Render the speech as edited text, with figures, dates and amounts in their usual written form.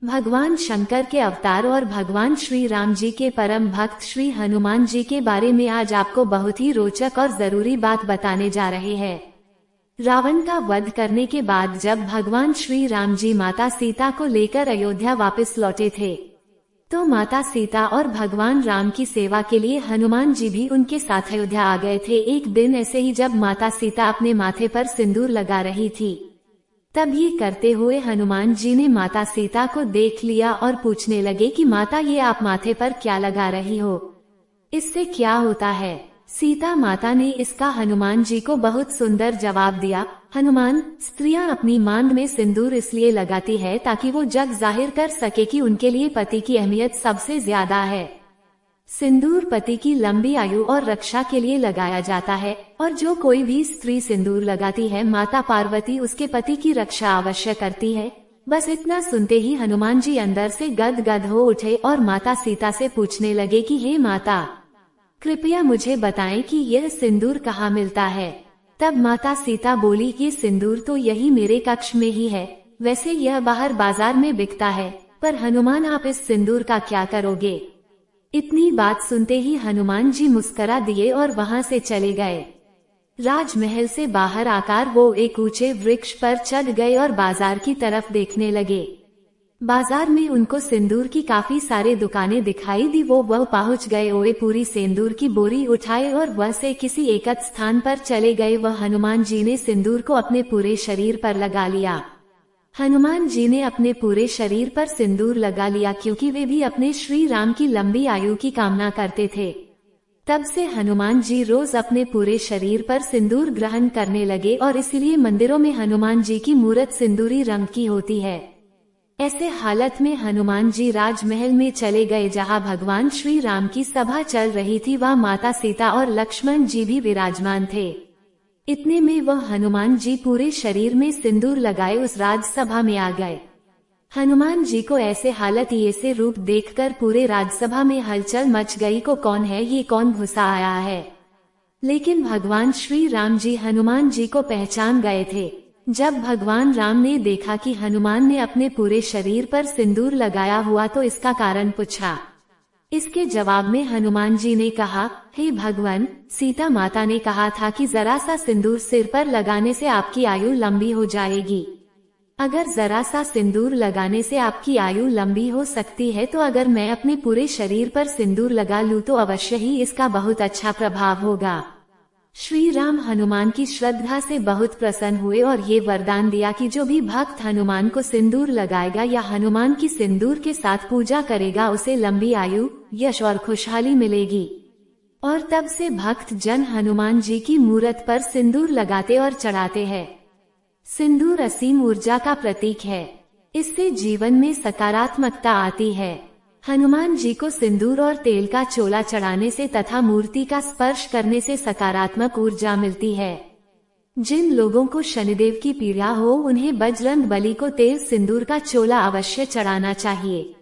भगवान शंकर के अवतार और भगवान श्री राम जी के परम भक्त श्री हनुमान जी के बारे में आज आपको बहुत ही रोचक और जरूरी बात बताने जा रहे हैं। रावण का वध करने के बाद जब भगवान श्री राम जी माता सीता को लेकर अयोध्या वापस लौटे थे, तो माता सीता और भगवान राम की सेवा के लिए हनुमान जी भी उनके साथ अयोध्या आ गए थे। एक दिन ऐसे ही जब माता सीता अपने माथे पर सिंदूर लगा रही थी, तब ये करते हुए हनुमान जी ने माता सीता को देख लिया और पूछने लगे कि माता, ये आप माथे पर क्या लगा रही हो, इससे क्या होता है? सीता माता ने इसका हनुमान जी को बहुत सुंदर जवाब दिया, हनुमान, स्त्रियां अपनी मांग में सिंदूर इसलिए लगाती है ताकि वो जग जाहिर कर सके कि उनके लिए पति की अहमियत सबसे ज्यादा है। सिंदूर पति की लंबी आयु और रक्षा के लिए लगाया जाता है, और जो कोई भी स्त्री सिंदूर लगाती है, माता पार्वती उसके पति की रक्षा अवश्य करती है। बस इतना सुनते ही हनुमान जी अंदर से गदगद हो उठे और माता सीता से पूछने लगे कि हे माता, कृपया मुझे बताएं कि यह सिंदूर कहाँ मिलता है। तब माता सीता बोली, ये सिंदूर तो यही मेरे कक्ष में ही है, वैसे यह बाहर बाजार में बिकता है, पर हनुमान आप इस सिंदूर का क्या करोगे? इतनी बात सुनते ही हनुमान जी मुस्करा दिए और वहां से चले गए। राजमहल से बाहर आकर वो एक ऊंचे वृक्ष पर चढ़ गए और बाजार की तरफ देखने लगे। बाजार में उनको सिंदूर की काफी सारे दुकानें दिखाई दी। वो पहुंच गए, ओए पूरी सिंदूर की बोरी उठाए और वह से किसी एक स्थान पर चले गए। वह हनुमान जी ने सिंदूर को अपने पूरे शरीर पर लगा लिया। हनुमान जी ने अपने पूरे शरीर पर सिंदूर लगा लिया क्योंकि वे भी अपने श्री राम की लंबी आयु की कामना करते थे। तब से हनुमान जी रोज अपने पूरे शरीर पर सिंदूर ग्रहण करने लगे और इसीलिए मंदिरों में हनुमान जी की मूर्त सिंदूरी रंग की होती है। ऐसे हालत में हनुमान जी राजमहल में चले गए जहां भगवान श्री राम की सभा चल रही थी। वहां माता सीता और लक्ष्मण जी भी विराजमान थे। इतने में वह हनुमान जी पूरे शरीर में सिंदूर लगाए उस राजसभा में आ गए। हनुमान जी को ऐसे हालत, ऐसे रूप देखकर पूरे राजसभा में हलचल मच गई। को कौन है ये, कौन घुसा आया है? लेकिन भगवान श्री राम जी हनुमान जी को पहचान गए थे। जब भगवान राम ने देखा कि हनुमान ने अपने पूरे शरीर पर सिंदूर लगाया हुआ तो इसका कारण पूछा। इसके जवाब में हनुमान जी ने कहा, हे भगवान, सीता माता ने कहा था कि जरा सा सिंदूर सिर पर लगाने से आपकी आयु लंबी हो जाएगी। अगर जरा सा सिंदूर लगाने से आपकी आयु लंबी हो सकती है, तो अगर मैं अपने पूरे शरीर पर सिंदूर लगा लूं तो अवश्य ही इसका बहुत अच्छा प्रभाव होगा। श्री राम हनुमान की श्रद्धा से बहुत प्रसन्न हुए और ये वरदान दिया कि जो भी भक्त हनुमान को सिंदूर लगाएगा या हनुमान की सिंदूर के साथ पूजा करेगा, उसे लंबी आयु, यश और खुशहाली मिलेगी। और तब से भक्त जन हनुमान जी की मूर्त पर सिंदूर लगाते और चढ़ाते हैं। सिंदूर असीम ऊर्जा का प्रतीक है। इससे जीवन में सकारात्मकता आती है। हनुमान जी को सिंदूर और तेल का चोला चढ़ाने से तथा मूर्ति का स्पर्श करने से सकारात्मक ऊर्जा मिलती है। जिन लोगों को शनिदेव की पीड़ा हो, उन्हें बजरंग बली को तेल सिंदूर का चोला अवश्य चढ़ाना चाहिए।